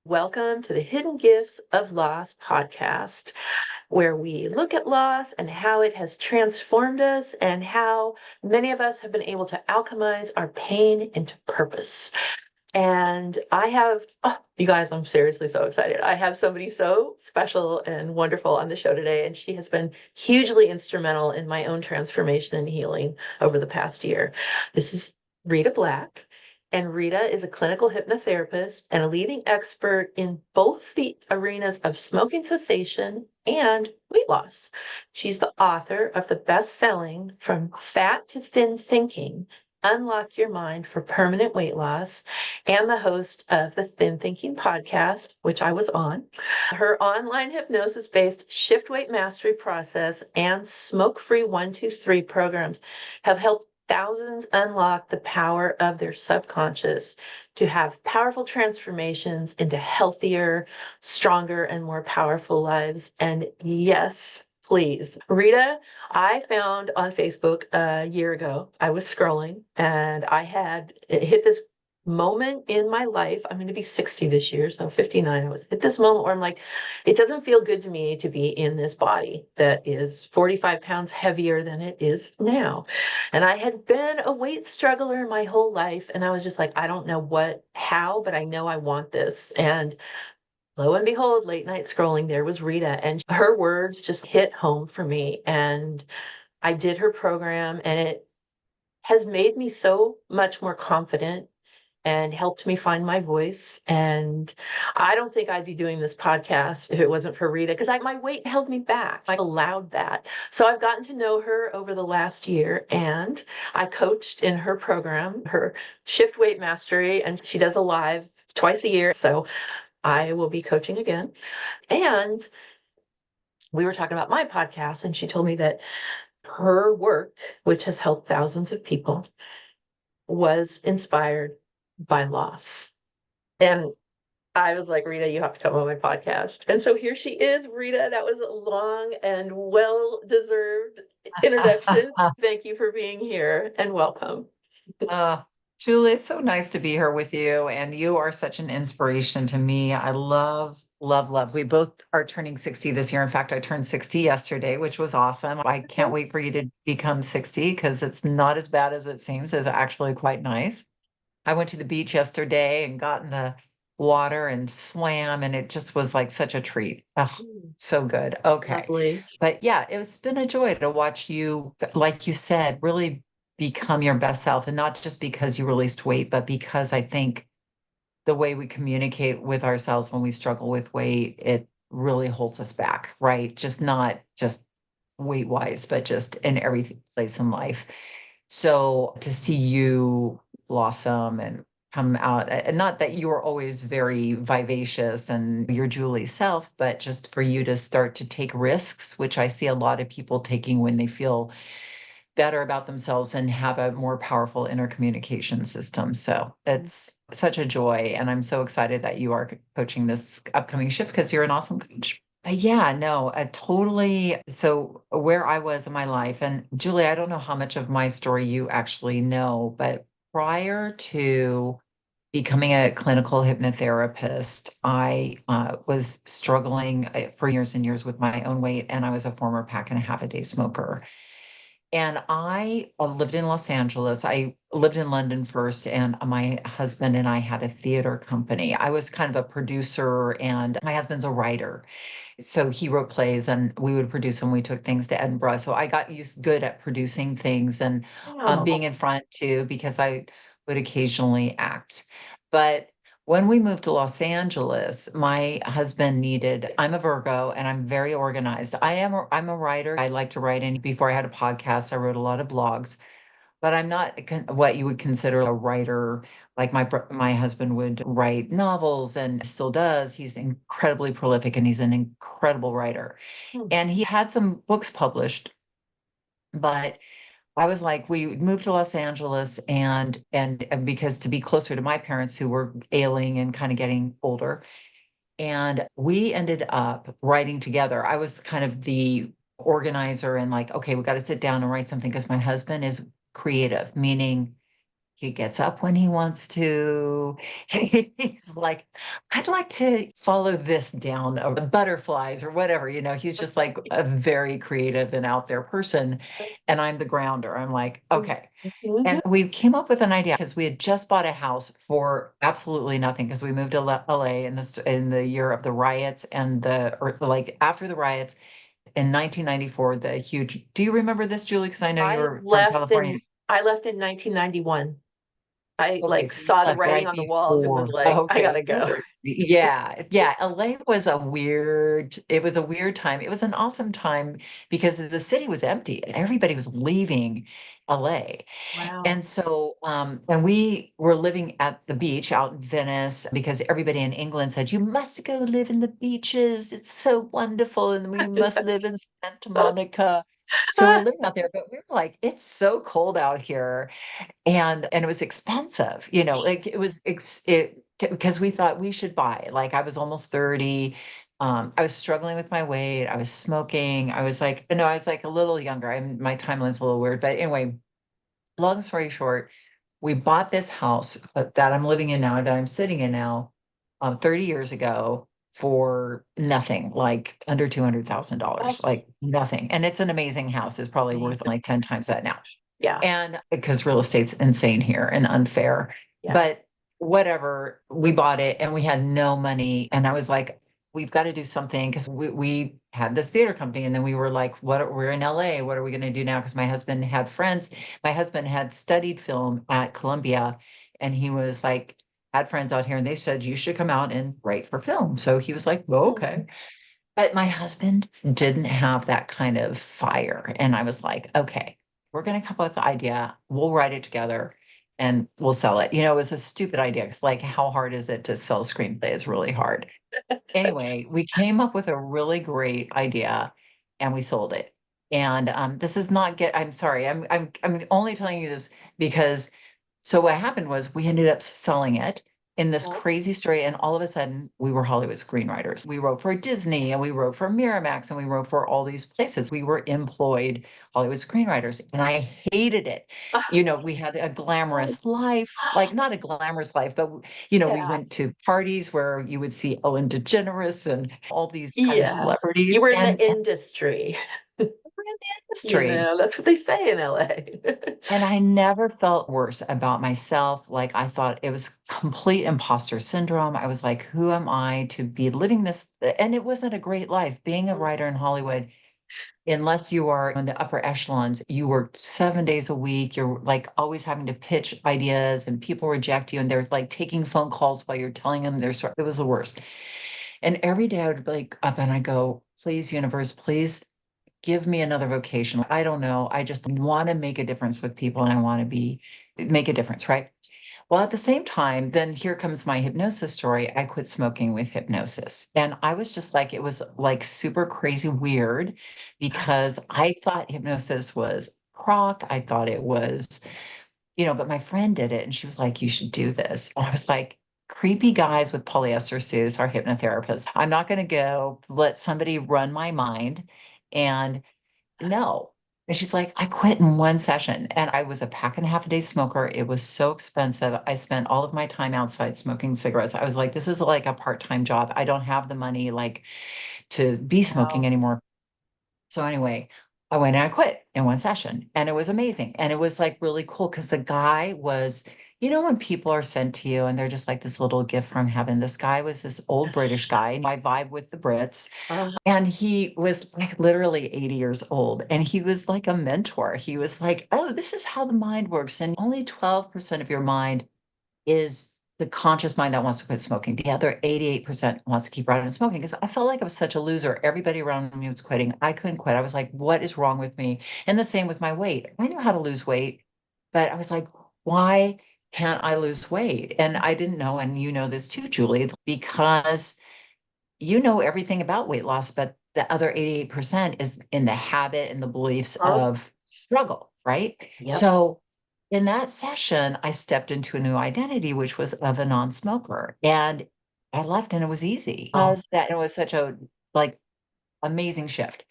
Welcome to the Hidden Gifts of Loss podcast, where we look at loss and how it has transformed us and how many of us have been able to alchemize our pain into purpose. And you guys, I'm seriously so excited. I have somebody so special and wonderful on the show today, and she has been hugely instrumental in my own transformation and healing over the past year. This is Rita Black. And Rita is a clinical hypnotherapist and a leading expert in both the arenas of smoking cessation and weight loss. She's the author of the best-selling From Fat to Thin Thinking, Unlock Your Mind for Permanent Weight Loss, and the host of the Thin Thinking podcast, which I was on. Her online hypnosis-based shift weight mastery process and smoke-free 1-2-3 programs have helped thousands unlock the power of their subconscious to have powerful transformations into healthier, stronger, and more powerful lives. And yes, please. Rita, I found on Facebook a year ago, I was scrolling and it hit this moment in my life. I'm going to be 60 this year, so 59. I was hit this moment where I'm like, it doesn't feel good to me to be in this body that is 45 pounds heavier than it is now. And I had been a weight struggler my whole life. And I was just like, I don't know how, but I know I want this. And lo and behold, late night scrolling, there was Rita, and her words just hit home for me. And I did her program, and it has made me so much more confident and helped me find my voice. And I don't think I'd be doing this podcast if it wasn't for Rita, because my weight held me back. I allowed that. So I've gotten to know her over the last year, and I coached in her program, her Shift Weight Mastery, and she does a live twice a year. So I will be coaching again. And we were talking about my podcast, and she told me that her work, which has helped thousands of people, was inspired by loss. And I was like, Rita, you have to come on my podcast. And so here she is, Rita. That was a long and well-deserved introduction. Thank you for being here and welcome. Julie, it's so nice to be here with you. And you are such an inspiration to me. I love, love, love. We both are turning 60 this year. In fact, I turned 60 yesterday, which was awesome. I can't wait for you to become 60 because it's not as bad as it seems. It's actually quite nice. I went to the beach yesterday and got in the water and swam, and it just was like such a treat. Oh, so good. Okay. Lovely. But yeah, it's been a joy to watch you, like you said, really become your best self. And not just because you released weight, but because I think the way we communicate with ourselves when we struggle with weight, it really holds us back, right? Just not just weight wise, but just in every place in life. So to see you blossom and come out, and not that you were always very vivacious and your Julie self, but just for you to start to take risks, which I see a lot of people taking when they feel better about themselves and have a more powerful inner communication system. So it's such a joy. And I'm so excited that you are coaching this upcoming shift because you're an awesome coach. Yeah, no, totally. So where I was in my life, and Julie, I don't know how much of my story you actually know, but prior to becoming a clinical hypnotherapist, I was struggling for years and years with my own weight, and I was a former pack and a half a day smoker. And I lived in Los Angeles. I lived in London first, and my husband and I had a theater company. I was kind of a producer, and my husband's a writer. So he wrote plays, and we would produce them. We took things to Edinburgh. So I got used good at producing things and being in front too, because I would occasionally act. But when we moved to Los Angeles, my husband I'm a Virgo and I'm very organized. I'm a writer. I like to write, and before I had a podcast, I wrote a lot of blogs, but I'm not what you would consider a writer. Like my husband would write novels and still does. He's incredibly prolific and he's an incredible writer. And he had some books published, but I was like, we moved to Los Angeles and because to be closer to my parents who were ailing and kind of getting older. And we ended up writing together. I was kind of the organizer and like, okay, we got to sit down and write something because my husband is creative, meaning He gets up when he wants to. He's like, I'd like to follow this down, or the butterflies or whatever. He's just like a very creative and out there person. And I'm the grounder. I'm like, okay. Mhm. And we came up with an idea because we had just bought a house for absolutely nothing because we moved to LA in the year of the riots and or like after the riots in 1994, the huge. Do you remember this, Julie? Because I know you I were from left California. in I left in 1991. I Okay, like so you saw the left writing right on the walls and was before. like, I Okay. gotta go. Yeah. Yeah. LA was it was a weird time. It was an awesome time because the city was empty and everybody was leaving LA. Wow. And so, and we were living at the beach out in Venice because everybody in England said, you must go live in the beaches. It's so wonderful. And we must live in Santa Monica. So we're living out there, but we were like, it's so cold out here. And it was expensive, like because we thought we should buy. Like I was almost 30. I was struggling with my weight. I was smoking. I was like, no, I was like a little younger. My timeline's a little weird, but anyway, long story short, we bought this house that I'm living in now, that I'm sitting in now, 30 years ago for nothing, like under Oh, $200,000, like nothing. And it's an amazing house. It's probably worth amazing. like 10 times that now. Yeah. And because real estate's insane here and unfair. Yeah. But whatever, we bought it and we had no money. And I was like, we've got to do something because we had this theater company. And then we were like, we're in LA. What are we going to do now? Because my husband had friends. My husband had studied film at Columbia and he was like, had friends out here and they said, you should come out and write for film. So he was like, well, Mm. okay. But my husband didn't have that kind of fire. And I was like, okay, we're going to come up with the idea. We'll write it together and we'll sell it. It was a stupid idea. It's like, how hard is it to sell a screenplay? It's really hard. Anyway, we came up with a really great idea and we sold it. And this is not I'm sorry. I'm only telling you this because so what happened was we ended up selling it in this Oh, crazy story, and all of a sudden we were Hollywood screenwriters. We wrote for Disney and we wrote for Miramax and we wrote for all these places. We were employed Hollywood screenwriters, and I hated it. We had a glamorous life, like not a glamorous life, but we yeah. went to parties where you would see Ellen DeGeneres and all these kind of Yes. You celebrities, were in the and industry. we're in the industry. That's what they say in LA. And I never felt worse about myself. Like I thought it was complete imposter syndrome. I was like, who am I to be living this? And it wasn't a great life. Being a writer in Hollywood, unless you are in the upper echelons, you work 7 days a week. You're like always having to pitch ideas and people reject you and they're like taking phone calls while you're telling them it was the worst. And every day I would like up and I go, please, universe, please give me another vocation. I don't know. I just want to make a difference with people and I want to make a difference, right? Well, at the same time, then here comes my hypnosis story. I quit smoking with hypnosis. And I was just like, it was like super crazy weird because I thought hypnosis was crock. I thought it was, but my friend did it and she was like, you should do this. And I was like, creepy guys with polyester suits are hypnotherapists. I'm not going to go let somebody run my mind. And no. And she's like, I quit in one session and I was a pack and a half a day smoker. It was so expensive. I spent all of my time outside smoking cigarettes. I was like, this is like a part-time job. I don't have the money like to be smoking Wow. anymore. So anyway, I went and I quit in one session and it was amazing. And it was like really cool because the guy was, when people are sent to you and they're just like this little gift from heaven. This guy was this old British Yes. guy. And I vibe with the Brits. Uh, And he was like literally 80 years old. And he was like a mentor. He was like, oh, this is how the mind works. And only 12% of your mind is the conscious mind that wants to quit smoking. The other 88% wants to keep riding smoking. Because I felt like I was such a loser. Everybody around me was quitting. I couldn't quit. I was like, what is wrong with me? And the same with my weight. I knew how to lose weight, but I was like, why can't I lose weight? And I didn't know. And you know this too, Julie, because you know everything about weight loss, but the other 88% is in the habit and the beliefs uh, of struggle, right? yep. So in that session, I stepped into a new identity, which was of a non-smoker. And I left and it was easy Oh, because that it was such a like amazing shift.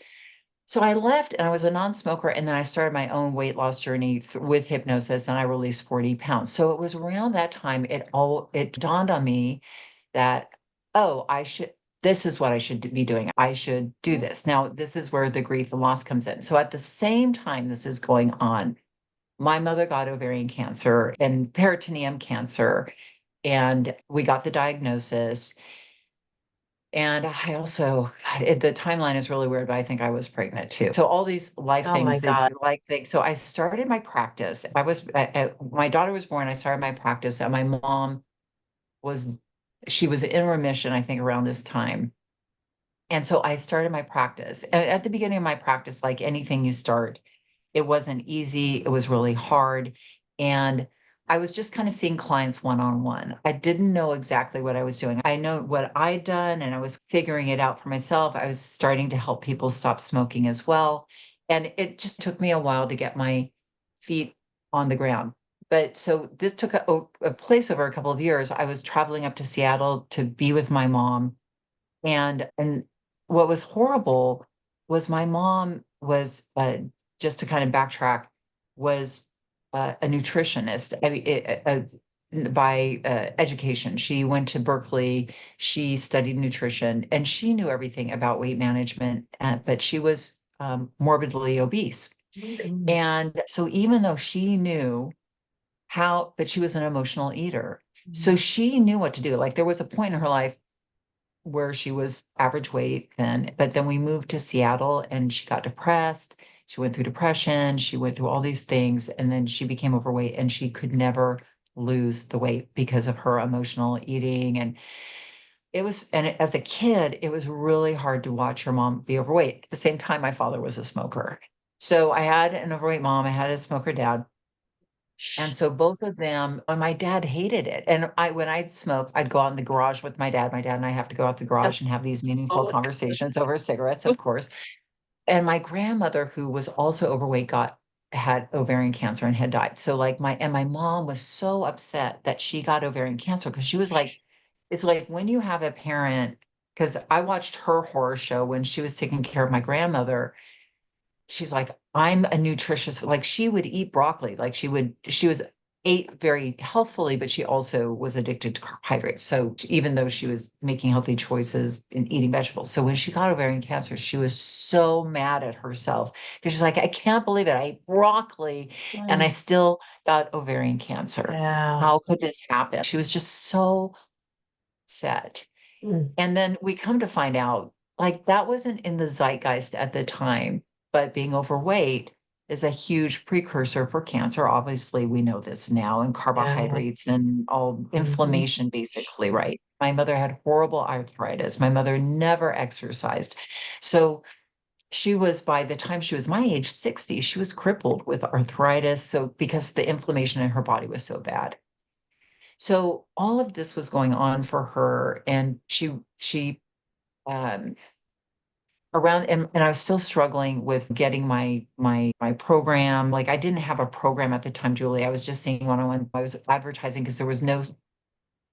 So I left and I was a non-smoker, and then I started my own weight loss journey with hypnosis, and I released 40 pounds. So it was around that time it dawned on me that, oh, this is what I should be doing. I should do this. Now, this is where the grief and loss comes in. So at the same time this is going on, my mother got ovarian cancer and peritoneum cancer, and we got the diagnosis. And I also, God, the timeline is really weird, but I think I was pregnant too. So all these life Oh my things, God. these life things. So I started my practice. My daughter was born. I started my practice, and my mom was, she was in remission, I think, around this time. And so I started my practice. At the beginning of my practice, like anything you start, it wasn't easy. It was really hard. And I was just kind of seeing clients one on one. I didn't know exactly what I was doing. I know what I'd done and I was figuring it out for myself. I was starting to help people stop smoking as well. And it just took me a while to get my feet on the ground. But so this took a place over a couple of years. I was traveling up to Seattle to be with my mom, and what was horrible was my mom was, just to kind of backtrack, was a nutritionist. I mean, by education. She went to Berkeley, she studied nutrition, and she knew everything about weight management, but she was morbidly obese. Mhm. And so even though she knew how, but she was an emotional eater. So she knew what to do. Like there was a point in her life where she was average weight then, but then we moved to Seattle and she got depressed. She went through depression. She went through all these things, and then she became overweight and she could never lose the weight because of her emotional eating. And as a kid, it was really hard to watch her mom be overweight. At the same time, my father was a smoker. So I had an overweight mom, I had a smoker dad. And so both of them, and my dad hated it. And when I'd smoke, I'd go out in the garage with my dad. My dad and I have to go out the garage and have these meaningful Oh, conversations over cigarettes, of course. And my grandmother, who was also overweight, had ovarian cancer and had died. So like my mom was so upset that she got ovarian cancer, because she was like, it's like when you have a parent, because I watched her horror show when she was taking care of my grandmother. She's like, I'm a nutritious, like she would eat broccoli, like she was ate very healthfully, but she also was addicted to carbohydrates. So even though she was making healthy choices and eating vegetables. So when she got ovarian cancer, she was so mad at herself because she's like, I can't believe it. I ate broccoli and I mm, still got ovarian cancer. yeah. How could this happen? She was just so upset. Mm, And then we come to find out, like, that wasn't in the zeitgeist at the time, but being overweight is a huge precursor for cancer. Obviously, we know this now, and yeah. carbohydrates and all Mhm. inflammation, basically, right? My mother had horrible arthritis. My mother never exercised. So she was, by the time she was my age, 60, she was crippled with arthritis. So because the inflammation in her body was so bad. So all of this was going on for her, and she um, around, and I was still struggling with getting my program. Like I didn't have a program at the time, Julie. I was just seeing one-on-one. I was advertising because there was no,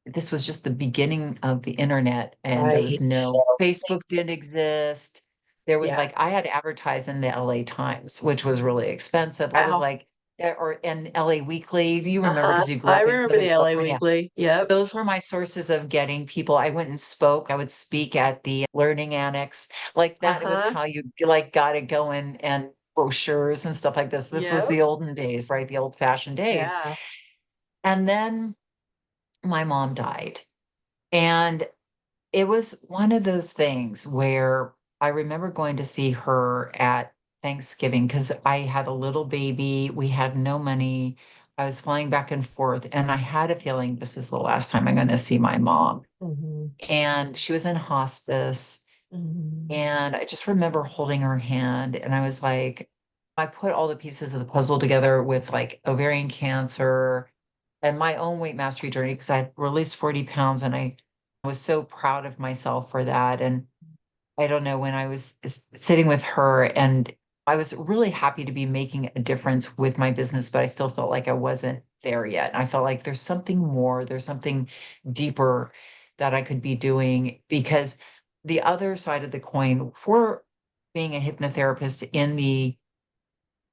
this was just the beginning of the internet, and there was Right. no Facebook didn't exist. There was Yeah. like, I had to advertise in the LA Times, which was really expensive. I was Wow. like, or in LA Weekly. You remember Uh-huh. because you grew I up in remember Southern the LA California. Weekly. Yep. Those were my sources of getting people. I went and spoke. I would speak at the Learning Annex. Like that was Uh-huh. how you like got it going, and brochures and stuff like this. This was Yep. the olden days, right? The old-fashioned days. Yeah. And then my mom died. And it was one of those things where I remember going to see her at Thanksgiving because I had a little baby. We had no money. I was flying back and forth, and I had a feeling this is the last time I'm going to see my mom. Hmm. And she was in hospice. Hmm. And I just remember holding her hand, and I was like, I put all the pieces of the puzzle together with like ovarian cancer and my own weight mastery journey, because I had released 40 pounds, and I was so proud of myself for that. And I don't know, when I was sitting with her, and I was really happy to be making a difference with my business, but I still felt like I wasn't there yet. And I felt like there's something more, there's something deeper that I could be doing, because the other side of the coin for being a hypnotherapist in the,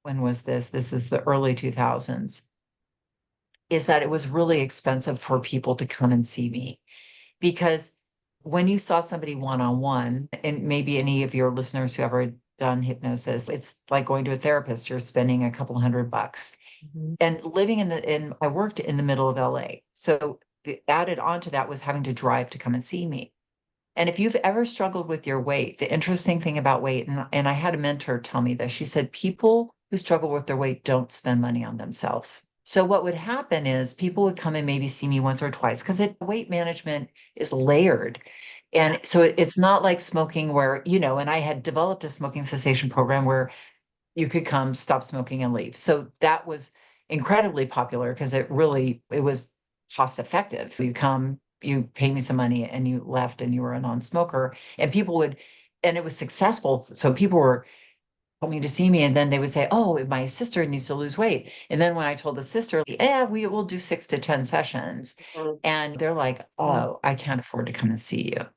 when was this? This is the early 2000s, is that it was really expensive for people to come and see me because when you saw somebody one on one, and maybe any of your listeners who ever done hypnosis, it's like going to a therapist, you're spending a couple $100. Mhm. And living I worked in the middle of LA. So added on to that was having to drive to come and see me. And if you've ever struggled with your weight, the interesting thing about weight, and I had a mentor tell me this, she said, people who struggle with their weight don't spend money on themselves. So what would happen is people would come and maybe see me once or twice because weight management is layered. Yeah. And so it's not like smoking where, and I had developed a smoking cessation program where you could come, stop smoking and leave. So that was incredibly popular because it was cost effective. You come, you pay me some money and you left and you were a non-smoker and and it was successful. So people were coming to see me and then they would say, oh, my sister needs to lose weight. And then when I told the sister, yeah, we will do 6 to 10 sessions. Mhm. And they're like, oh, I can't afford to come and see you.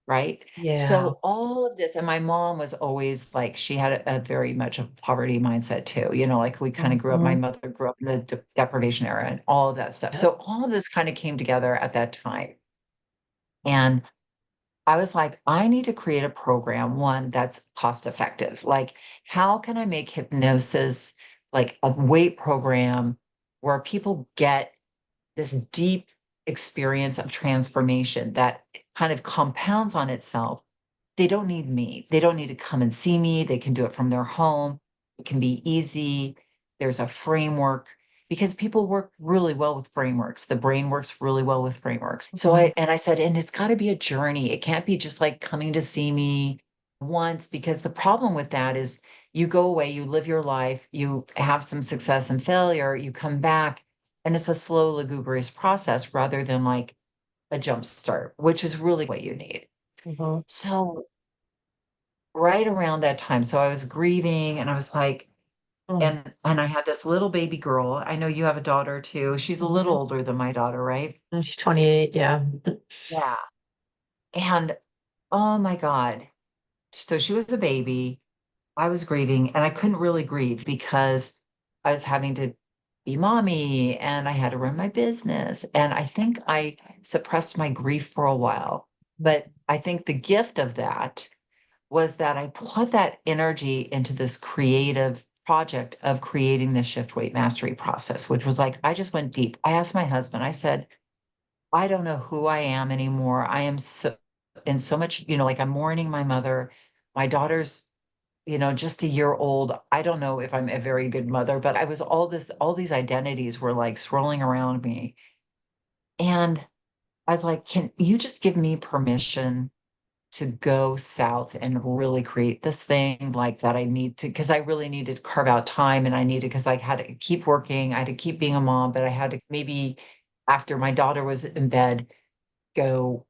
Right. Yeah. So all of this, and my mom was always like, she had a very much a poverty mindset too. Like we kind of grew up, my Mhm. mother grew up in the deprivation era and all of that stuff. Yep. So all of this kind of came together at that time. And I was like, I need to create a program, one that's cost effective. Like, how can I make hypnosis like a weight program where people get this deep experience of transformation that kind of compounds on itself. They don't need me. They don't need to come and see me. They can do it from their home. It can be easy. There's a framework because people work really well with frameworks. The brain works really well with frameworks. So Mhm. I said, and it's got to be a journey. It can't be just like coming to see me once because the problem with that is you go away, you live your life, you have some success and failure, you come back, and it's a slow, lugubrious process rather than like a jump start, which is really what you need. Mhm. So right around that time. So I was grieving and I was like, Mm. and I had this little baby girl. I know you have a daughter too. She's a little Mhm. older than my daughter, right? And she's 28. Yeah. Yeah. And oh my God. So she was a baby. I was grieving and I couldn't really grieve because I was having to be mommy and I had to run my business. And I think I suppressed my grief for a while. But I think the gift of that was that I put that energy into this creative project of creating the shift weight mastery process, which was like, I just went deep. I asked my husband, I said, I don't know who I am anymore. I am so in so much, like I'm mourning my mother. My daughter's, just a year old. I don't know if I'm a very good mother, but I was all these identities were like swirling around me. And I was like, can you just give me permission to go south and really create this thing like that I need to, because I really needed to carve out time and I needed, because I had to keep working, I had to keep being a mom, but I had to maybe after my daughter was in bed, go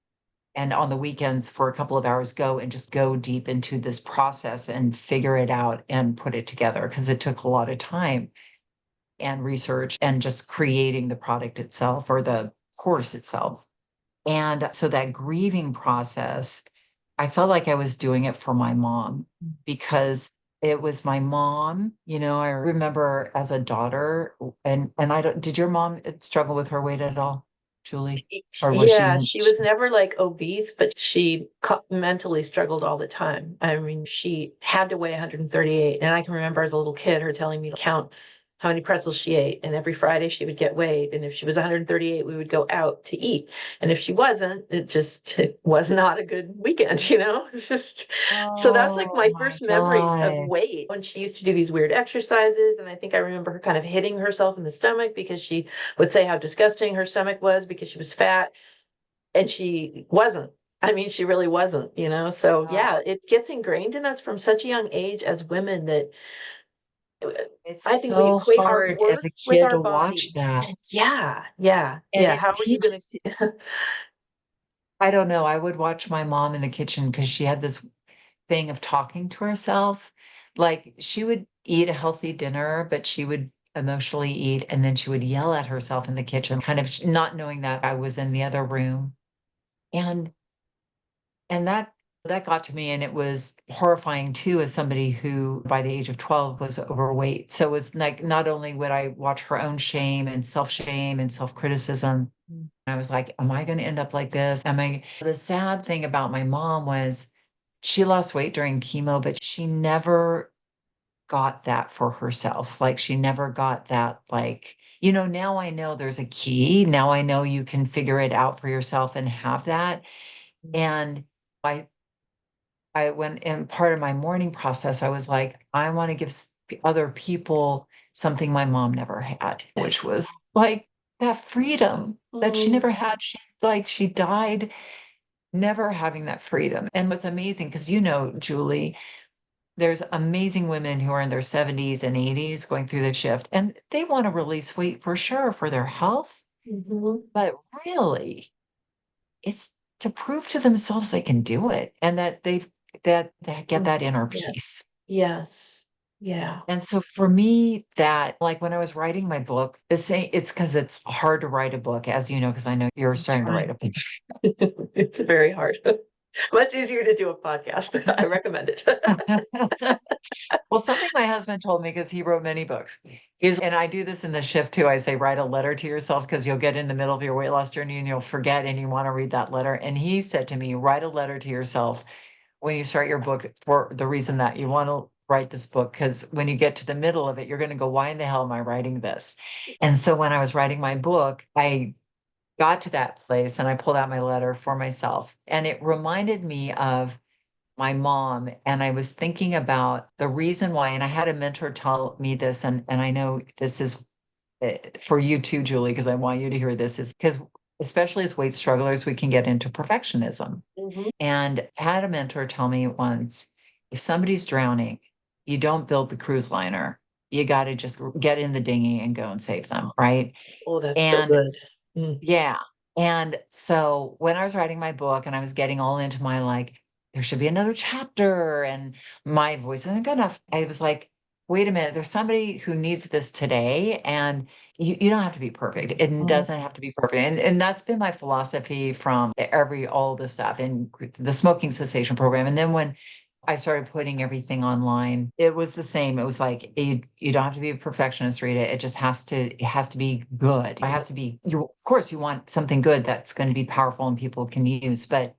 and on the weekends for a couple of hours, go and just go deep into this process and figure it out and put it together because it took a lot of time and research and just creating the product itself or the course itself. And so that grieving process, I felt like I was doing it for my mom because it was my mom. I remember as a daughter, and I don't, did your mom struggle with her weight at all, Julie? Or was Yeah, she was never like obese, but she mentally struggled all the time. I mean, she had to weigh 138. And I can remember as a little kid her telling me to count how many pretzels she ate. And every Friday she would get weighed. And if she was 138, we would go out to eat. And if she wasn't, it was not a good weekend, you know? It's just so that's like Oh my my first memories of God. weight when she used to do these weird exercises. And I think I remember her kind of hitting herself in the stomach because she would say how disgusting her stomach was because she was fat and she wasn't. I mean, she really wasn't, you know? So yeah, Oh, it gets ingrained in us from such a young age as women that uh, it's I think we so equate our hard as worth a with kid our to watch body. that. And yeah, yeah, And yeah. it How are you gonna teaches, I don't know, I would watch my mom in the kitchen because she had this thing of talking to herself. Like she would eat a healthy dinner, but she would emotionally eat and then she would yell at herself in the kitchen, kind of not knowing that I was in the other room. And and that That got to me, and it was horrifying too, as somebody who by the age of 12 was overweight. So it was like not only would I watch her own shame and self-criticism, I was like, am I going to end up like this? Am I? The sad thing about my mom was she lost weight during chemo, but she never got that for herself. Like she never got that, like, now I know there's a key. Now I know you can figure it out for yourself and have that. And I went in part of my mourning process, I was like, I want to give other people something my mom never had, which was like that freedom that she Mm, never had. She died never having that freedom. And what's amazing, because Julie, there's amazing women who are in their 70s and 80s going through the shift, and they want to release weight for sure for their health. mhm, But really, it's to prove to themselves they can do it and that they get mm. that inner Yeah. peace. Yes. Yeah. And so for me, that like when I was writing my book, it's because it's hard to write a book, as you know, because I know you're I'm starting to write trying. a book. It's very hard. Much easier to do a podcast. I recommend it. Well, something my husband told me, because he wrote many books, is, and I do this in the shift too. I say, write a letter to yourself, because you'll get in the middle of your weight loss journey and you'll forget and you want to read that letter. And he said to me, write a letter to yourself when you start your book, for the reason that you want to write this book. Because when you get to the middle of it, you're going to go, why in the hell am I writing this? And so when I was writing my book, I got to that place and I pulled out my letter for myself. And it reminded me of my mom. And I was thinking about the reason why, and I had a mentor tell me this, and I know this is for you too, Julie, because I want you to hear this, is because especially as weight strugglers, we can get into perfectionism. Mhm. And I had a mentor tell me once, if somebody's drowning, you don't build the cruise liner. You got to just get in the dinghy and go and save them, right? Oh, that's so And good. Mm. yeah. And so when I was writing my book and I was getting all into my like, there should be another chapter and my voice isn't good enough, I was like, wait a minute, there's somebody who needs this today. And you don't have to be perfect. It Mm. doesn't have to be perfect. And that's been my philosophy from all the stuff in the smoking cessation program. And then when I started putting everything online, it was the same. It was like you don't have to be a perfectionist, Rita. It has to be good. It has to be you, of course you want something good that's going to be powerful and people can use, but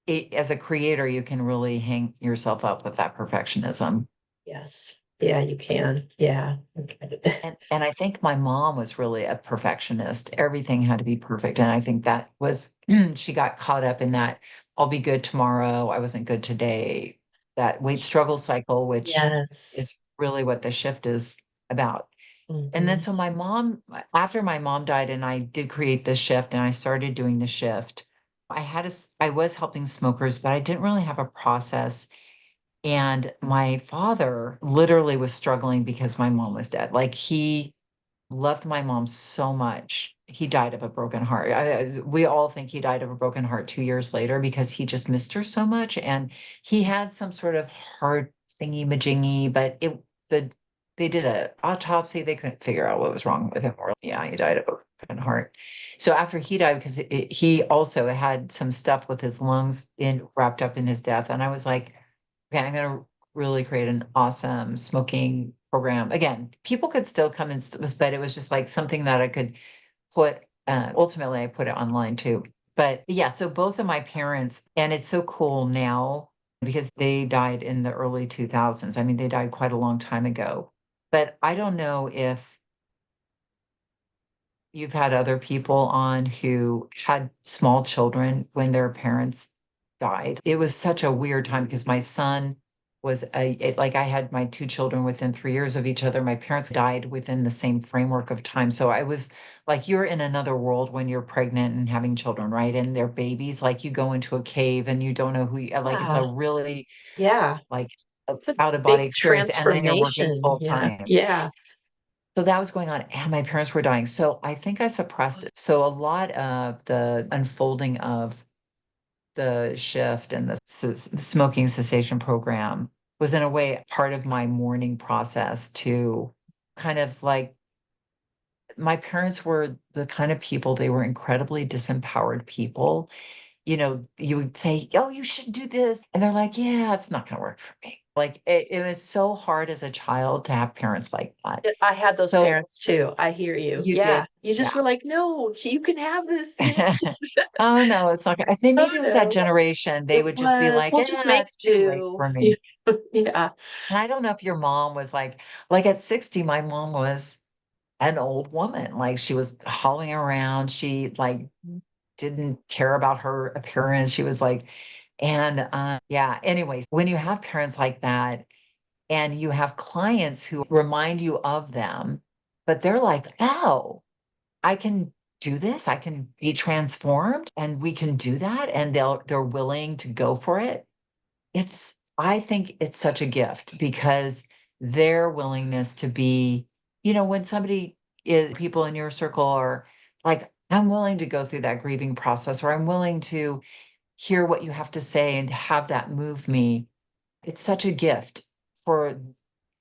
as a creator, you can really hang yourself up with that perfectionism. Yes. Yeah, you can. Yeah. Okay. And I think my mom was really a perfectionist. Everything had to be perfect. And I think that was she got caught up in that I'll be good tomorrow. I wasn't good today. That weight struggle cycle, which Yes. is really what the shift is about. And then Mhm. so after my mom died and I did create the shift and I started doing the shift, I was helping smokers, but I didn't really have a process. And my father literally was struggling because my mom was dead. Like he loved my mom so much. He died of a broken heart. We all think he died of a broken heart 2 years later because he just missed her so much. And he had some sort of heart thingy majingy, but they did a autopsy. They couldn't figure out what was wrong with him. Or yeah, he died of a broken heart. So after he died, because he also had some stuff with his lungs in wrapped up in his death, and I was like, okay, I'm going to really create an awesome smoking program. Again, people could still come and but it was just like something that I could put, ultimately I put it online too. But yeah, so both of my parents, and it's so cool now because they died in the early 2000s. I mean, they died quite a long time ago. But I don't know if you've had other people on who had small children when their parents died. It was such a weird time because my son like I had my two children within 3 years of each other. My parents died within the same framework of time. So I was like, you're in another world when you're pregnant and having children, right? And they're babies. Like you go into a cave and you don't know like it's Yeah. a really Yeah. like It's a out of body big experience. And then you're working transformation. full Yeah. time. Yeah. So that was going on, and my parents were dying. So I think I suppressed it. So a lot of the unfolding of the shift and the smoking cessation program was, in a way, part of my mourning process to kind of like my parents were the kind of people, they were incredibly disempowered people. you would say, oh, you should do this. And they're like, yeah, it's not going to work for me. Like it was so hard as a child to have parents like that. I had those So parents too. I hear you. you Yeah. did, You yeah. just were like, no, you can have this, just, Oh no, it's not. I think oh maybe it was that no, generation. They it would just be was, like, we'll just yeah, make it's too late do. for me. Yeah. And I don't know if your mom was like at 60, my mom was an old woman. Like she was hollowing around. She like didn't care about her appearance. She was like, and yeah, anyways, when you have parents like that and you have clients who remind you of them, but they're like, oh, I can do this, I can be transformed, and we can do that, and they're willing to go for it. I think it's such a gift because their willingness to be, when somebody is people in your circle are like, I'm willing to go through that grieving process, or I'm willing to hear what you have to say and have that move me. It's such a gift for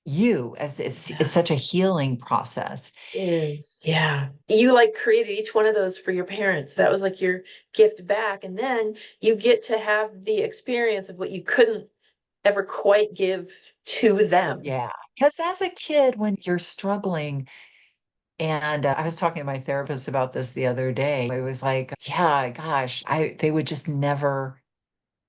you as it's Yeah. such a healing process. Is. Yeah. You like created each one of those for your parents. That was like your gift back. And then you get to have the experience of what you couldn't ever quite give to them. Yeah. Because as a kid, when you're struggling, and I was talking to my therapist about this the other day, it was like, yeah, gosh, they would just never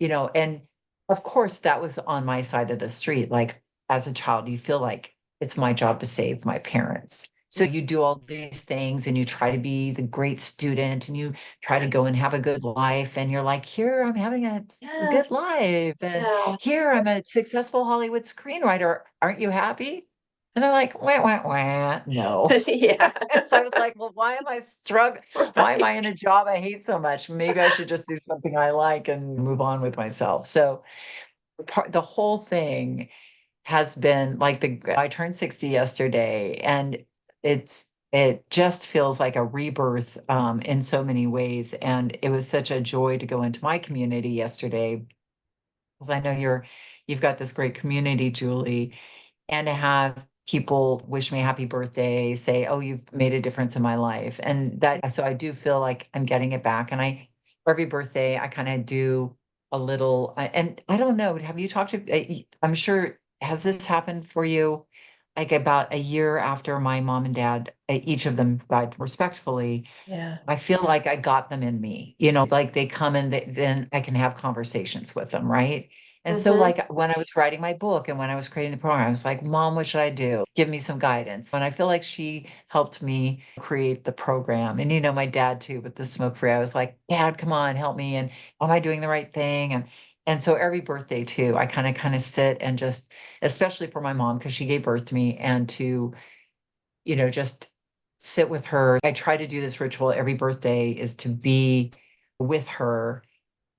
and of course that was on my side of the street. Like as a child, you feel like it's my job to save my parents. So you do all these things and you try to be the great student and you try to Yes. go and have a good life. And you're like, here, I'm having a Yes. good life. And Yeah. here, I'm a successful Hollywood screenwriter. Aren't you happy? And they're like, wah, wah, wah. No. Yeah. And so I was like, well, why am I struggling? Why am I in Right. a job I hate so much? Maybe I should just do something I like and move on with myself. So the whole thing has been like I turned 60 yesterday, and it just feels like a rebirth in so many ways. And it was such a joy to go into my community yesterday because I know you've got this great community, Julie, and to have people wish me happy birthday, say, "Oh, you've made a difference in my life." And so I do feel like I'm getting it back. And every birthday, I kind of do a little, and I don't know, have you talked to, I'm sure, has this happened for you? Like about a year after my mom and dad, each of them died respectfully, Yeah. I feel like I got them in me, like they come and then I can have conversations with them, right? And so, Hmm. like when I was writing my book and when I was creating the program, I was like, Mom, what should I do? Give me some guidance. And I feel like she helped me create the program. And, my dad too, with the smoke free, I was like, Dad, come on, help me. And am I doing the right thing? And so every birthday too, I kind of sit and just, especially for my mom, because she gave birth to me, and to just sit with her. I try to do this ritual every birthday is to be with her,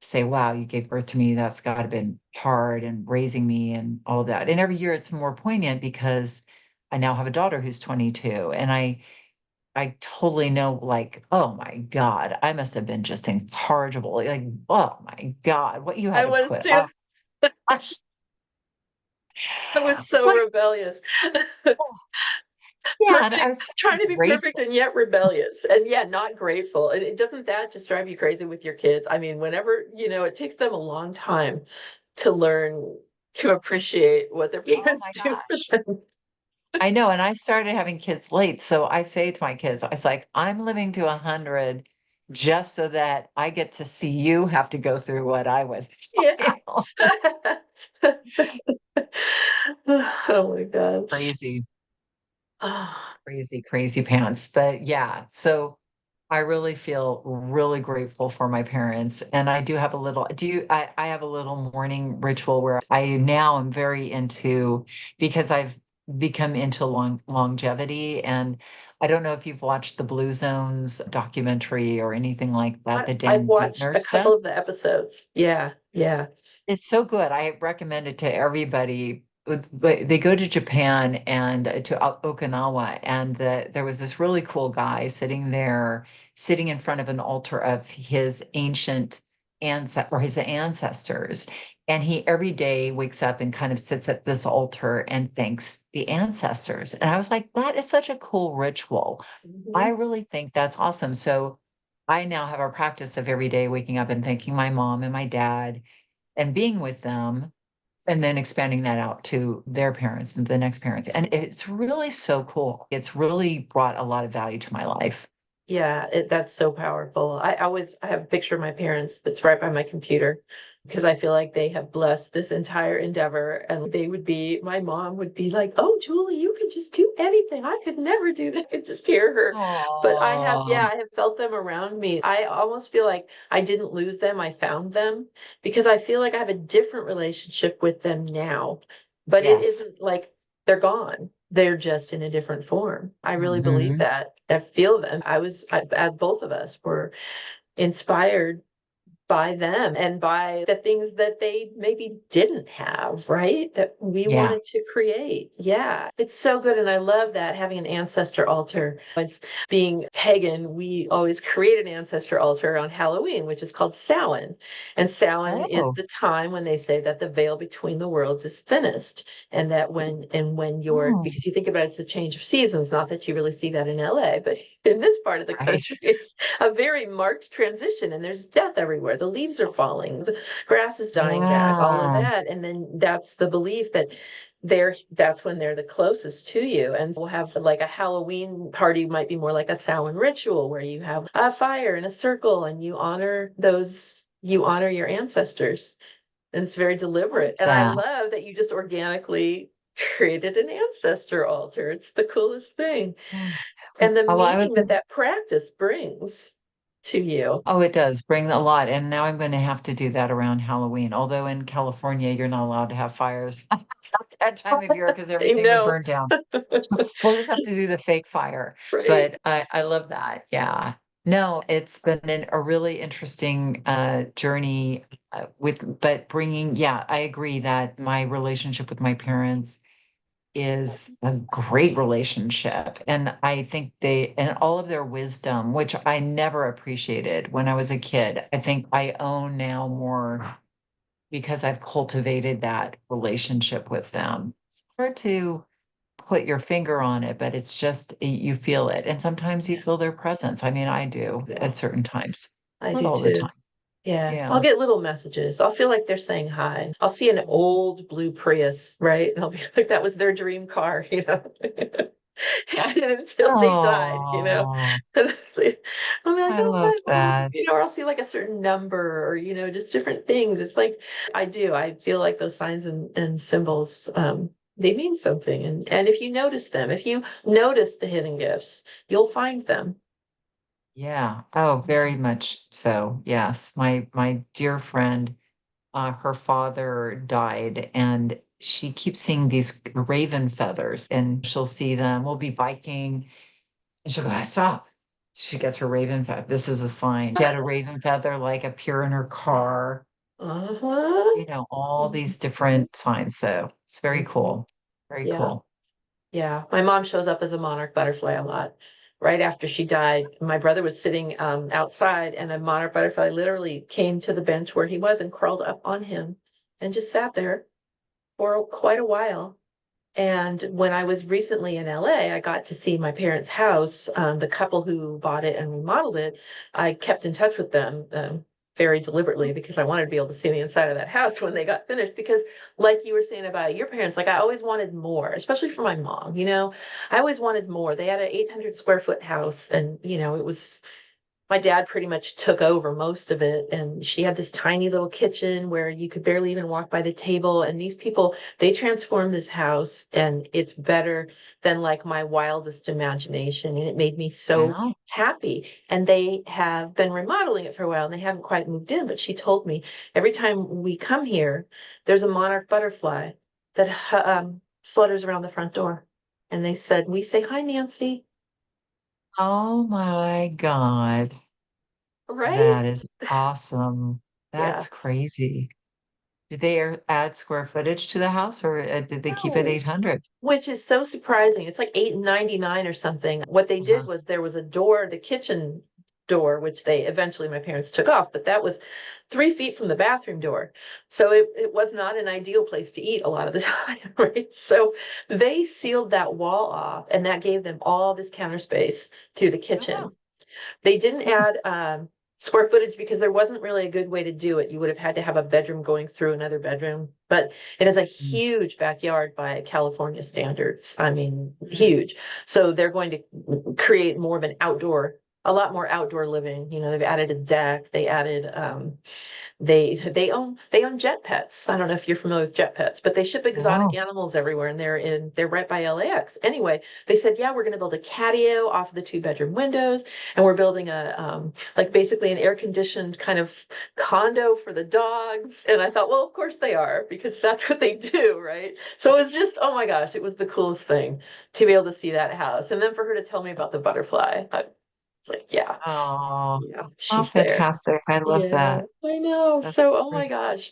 say, wow, you gave birth to me. That's got to been hard, and raising me and all of that. And every year it's more poignant because I now have a daughter who's 22, and I totally know, like, oh my God, I must have been just incorrigible. Like, oh my God, what you had I to was put too. up. I I was was so like, rebellious. oh, yeah, and I Perfect, was so trying to be perfect grateful. and yet rebellious, and yeah, not grateful. And it doesn't that just drive you crazy with your kids? I mean, whenever, it takes them a long time to learn to appreciate what their Oh parents my do for gosh. them. I know. And I started having kids late. So I say to my kids, I was like, I'm living to 100 just so that I get to see you have to go through what I went Yeah. through. Oh my gosh. Crazy, Oh, crazy, crazy pants. But yeah, so I really feel really grateful for my parents. And I do have a little, I have a little morning ritual where I now am very into, because I've become into longevity. And I don't know if you've watched the Blue Zones documentary or anything like that, the I've Dan watched Buettner a couple stuff. of the episodes. Yeah, yeah. It's so good. I recommend it to everybody. But they go to Japan and to Okinawa, and there was this really cool guy sitting there, sitting in front of an altar of his his ancestors. And he every day wakes up and kind of sits at this altar and thanks the ancestors. And I was like, that is such a cool ritual. I Mhm. really think that's awesome. So I now have a practice of every day waking up and thanking my mom and my dad and being with them, and then expanding that out to their parents and the next parents. And it's really so cool. It's really brought a lot of value to my life. Yeah, that's so powerful. I have a picture of my parents that's right by my computer because I feel like they have blessed this entire endeavor. And my mom would be like, "Oh, Julie, you can just do anything. I could never do that." I could just hear her. But Oh, I have felt them around me. I almost feel like I didn't lose them. I found them because I feel like I have a different relationship with them now. But it yes. isn't like they're gone. They're just in a different form. I really believe Hmm. that. I feel them. Both of us were inspired by them and by the things that they maybe didn't have, right? That we Yeah. wanted to create. Yeah. It's so good. And I love that having an ancestor altar. It's being pagan, we always create an ancestor altar on Halloween, which is called Samhain. And Samhain is Oh. the time when they say that the veil between the worlds is thinnest. And that when you're, Oh, because you think about it's a change of seasons, not that you really see that in LA, but in this part of the right. country, it's a very marked transition and there's death everywhere. The leaves are falling, the grass is dying back, all of Yeah. that. And then that's the belief that that's when they're the closest to you. And we'll have like a Halloween party might be more like a Samhain ritual where you have a fire in a circle and you honor your ancestors. And it's very Love deliberate. And I that. love that you just organically created an ancestor altar. It's the coolest thing. Mm. And the Oh, well, I meaning was that that practice brings to you. Oh, it does bring a lot. And now I'm going to have to do that around Halloween. Although in California, you're not allowed to have fires that time of year because I everything would know, burn down. We'll just have to do the fake fire. right? But I love that. Yeah. No, it's been a really interesting journey but bringing, yeah, I agree that my relationship with my parents is a great relationship. And I think and all of their wisdom, which I never appreciated when I was a kid, I think I own now more because I've cultivated that relationship with them. It's hard to put your finger on it, but it's just you feel it. And sometimes you feel their Yes. presence. I mean, I do Yeah, at certain times, I not do all the time. too. Yeah, I'll Yeah. get little messages. I'll feel like they're saying hi. I'll see an old blue Prius, right? And I'll be like, that was their dream car, you know? Had it until they died, you know? Oh, And I'll be like, I oh, love my mom, that. you know, or I'll see like a certain number or, you know, just different things. It's like, I do. I feel like those signs and symbols, they mean something. And if you notice them, if you notice the hidden gifts, you'll find them. Yeah. Oh, very much so. Yes. My dear friend, her father died, and she keeps seeing these raven feathers, and she'll see them. We'll be biking, and she'll go, "Ah, stop." She gets her raven feather. This is a sign. She had a raven feather like appear in her car, Uh-huh. all these different signs. So it's very Mhm. cool. Very Yeah. cool. Yeah, my mom shows up as a monarch butterfly a lot. Right after she died, my brother was sitting outside, and a monarch butterfly literally came to the bench where he was and crawled up on him and just sat there for quite a while. And when I was recently in LA, I got to see my parents' house. The couple who bought it and remodeled it, I kept in touch with them very deliberately because I wanted to be able to see the inside of that house when they got finished. Because, like you were saying about your parents, like I always wanted more, especially for my mom. You know, I always wanted more. They had an 800 square foot house, and you know, it was my dad pretty much took over most of it, and she had this tiny little kitchen where you could barely even walk by the table. And these people, they transformed this house and it's better than like my wildest imagination, and it made me so Wow. happy. And they have been remodeling it for a while and they haven't quite moved in, but she told me every time we come here there's a monarch butterfly that flutters around the front door, and they said we say hi, Nancy. Oh my God. Right. That is awesome. Yeah. That's crazy. Did they add square footage to the house, or did they keep it No. 800? Which is so surprising. It's like 8.99 or something. What they did Uh-huh. was there was a door, the kitchen door, which they eventually my parents took off, but that was 3 feet from the bathroom door. So it was not an ideal place to eat a lot of the time, right? So they sealed that wall off and that gave them all this counter space to the Oh, kitchen. They didn't add square footage because there wasn't really a good way to do it. You would have had to have a bedroom going through another bedroom, but it is a Mm. huge backyard by California standards. I mean, huge. So they're going to create more of an outdoor, a lot more outdoor living. You know, they've added a deck, they added they own jet pets. I don't know if you're familiar with jet pets, but they ship exotic No. animals everywhere, and they're right by LAX. Anyway, they said, yeah, we're going to build a catio off of the two-bedroom windows, and we're building a like basically an air-conditioned kind of condo for the dogs. And I thought, well, of course they are, because that's what they do, right? So it was just, oh my gosh, it was the coolest thing to be able to see that house, and then for her to tell me about the butterfly. I was like, yeah, Oh, yeah, oh, she's there. fantastic. I love Yeah, that. I know. That's So, oh my great. gosh.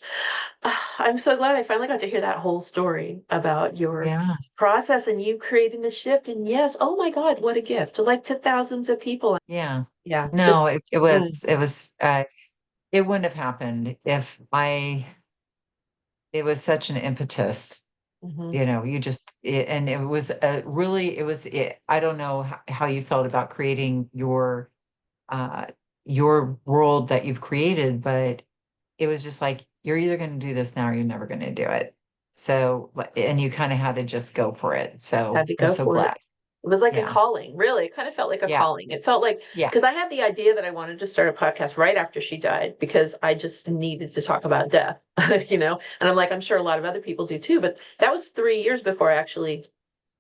I'm so glad I finally got to hear that whole story about your Yeah. process and you creating the shift. And yes, oh my God, what a gift. Like to thousands of people. Yeah. Yeah, No, just it wouldn't have happened if it was such an impetus, mhm. you know, and it was I don't know how you felt about creating uh, your world that you've created, but it was just like, you're either going to do this now or you're never going to do it. So, and you kind of had to just go for it. Had So to I'm go so for it. glad. It was like a Yeah. calling, really. It kind of felt like a Yeah. calling. It felt like, Yeah. because I had the idea that I wanted to start a podcast right after she died because I just needed to talk about death, you know? And I'm like, I'm sure a lot of other people do too, but that was 3 years before I actually,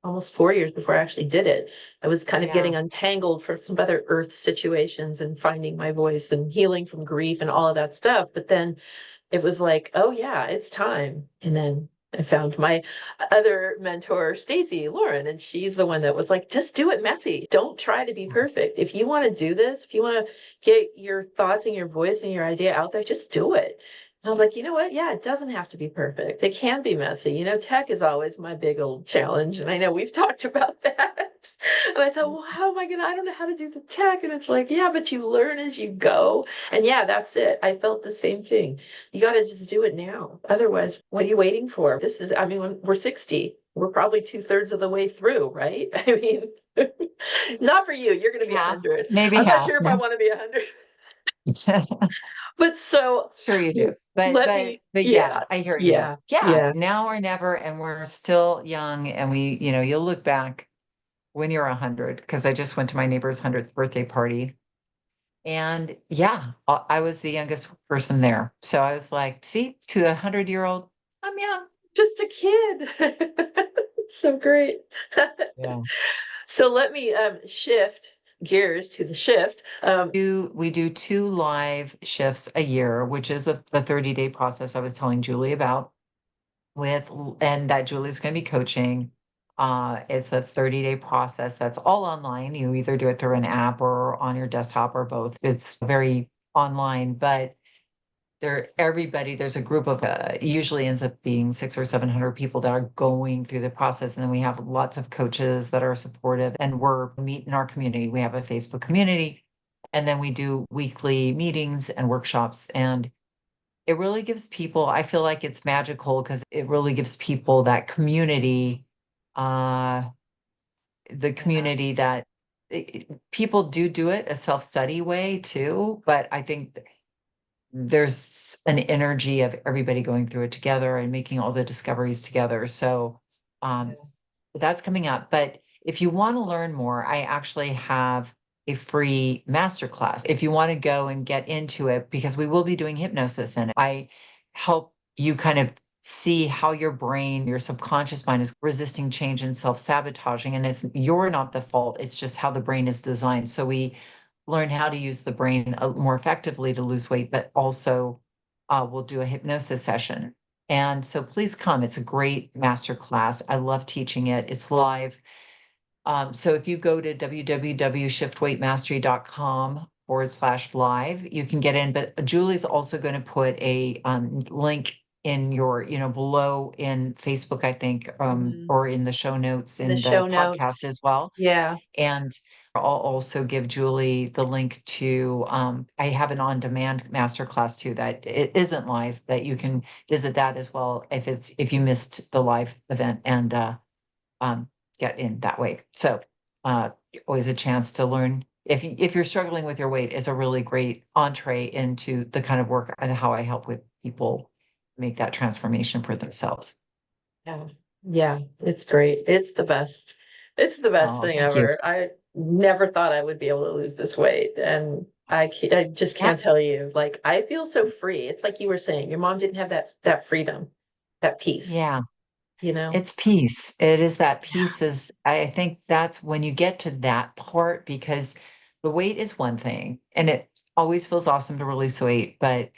almost 4 years before I actually did it. I was kind of Yeah. getting untangled from some other earth situations and finding my voice and healing from grief and all of that stuff. But then it was like, oh yeah, it's time. And then I found my other mentor, Stacy Lauren, and she's the one that was like, just do it messy. Don't try to be perfect. If you want to do this, if you want to get your thoughts and your voice and your idea out there, just do it. And I was like, you know what? Yeah, it doesn't have to be perfect. It can be messy. You know, tech is always my big old challenge. And I know we've talked about that. And I thought, well, how am I gonna, I don't know how to do the tech. And it's like, yeah, but you learn as you go. And yeah, that's it. I felt the same thing. You got to just do it now. Otherwise, what are you waiting for? This is, I mean, when we're 60, we're probably two-thirds of the way through, right? I mean, not for you. You're going to be Half, 100. maybe I'm not half. sure if I No. want to be 100. But so Sure you do. But let but me, but yeah, yeah, I hear you. yeah, Yeah, yeah. now or never, and we're still young, and you'll look back when you're 100, because I just went to my neighbor's 100th birthday party. And yeah, I was the youngest person there. So I was like, see, to a 100-year-old, I'm young. Just a kid. So great. Yeah. So let me shift gears to the shift. We do 2 live shifts a year, which is the 30-day process I was telling Julie about and that Julie's going to be coaching. It's a 30-day process that's all online. You either do it through an app or on your desktop or both. It's very online, but there's a group of usually ends up being 600 or 700 people that are going through the process, and then we have lots of coaches that are supportive, and we're meet in our community. We have a Facebook community, and then we do weekly meetings and workshops, and it really gives people, I feel like it's magical because it really gives people that community, uh the Yeah. community that people do it a self-study way too, but I think there's an energy of everybody going through it together and making all the discoveries together. So um, that's coming up. But if you want to learn more, I actually have a free masterclass. If you want to go and get into it, because we will be doing hypnosis in it, I help you kind of see how your brain, your subconscious mind is resisting change and self-sabotaging. And you're not the fault. It's just how the brain is designed. So we learn how to use the brain more effectively to lose weight, but also we'll do a hypnosis session. And so please come. It's a great master class. I love teaching it. It's live. So if you go to www.shiftweightmastery.com/live, you can get in. But Julie's also going to put a link in below in Facebook, I think, Mhm. or in the show notes In the in the show podcast as notes. well. Yeah. And I'll also give Julie the link to, I have an on-demand masterclass too that it isn't live, that you can visit that as well if you missed the live event and um, get in that way. So always a chance to learn if you're struggling with your weight, is a really great entree into the kind of work and how I help with people make that transformation for themselves. Yeah. Yeah, it's great. It's the best. It's the best Oh, thing thank you. ever. I never thought I would be able to lose this weight, and I just Yeah. can't tell you. Like I feel so free. It's like you were saying, your mom didn't have that freedom, that peace, Yeah. you know? It's peace. It is that Yeah. peace is, I think that's when you get to that part, because the weight is one thing and it always feels awesome to release weight, but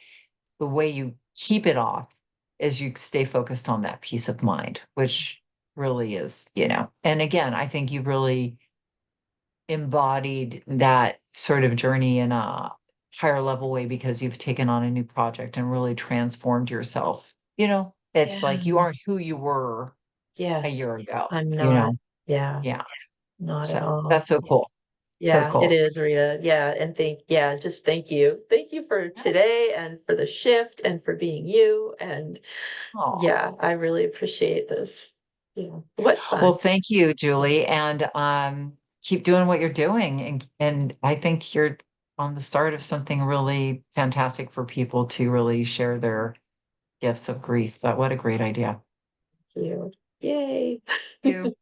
the way you keep it off is you stay focused on that peace of mind, which really is, and again, I think you've really embodied that sort of journey in a higher level way because you've taken on a new project and really transformed yourself. It's like you Yeah. aren't who you were a Yes. year ago, I'm you not. know? Yeah, Yeah. not at So all. that's so cool. So Yeah, it cool. is, Rita. Yeah, and yeah, just thank you. Thank you for today and for the shift and for being you. And Oh, yeah, I really appreciate this. Yeah, what well, fun. thank you, Julie. And keep doing what you're doing. And I think you're on the start of something really fantastic for people to really share their gifts of grief. That what a great idea. Thank you. Yay. You.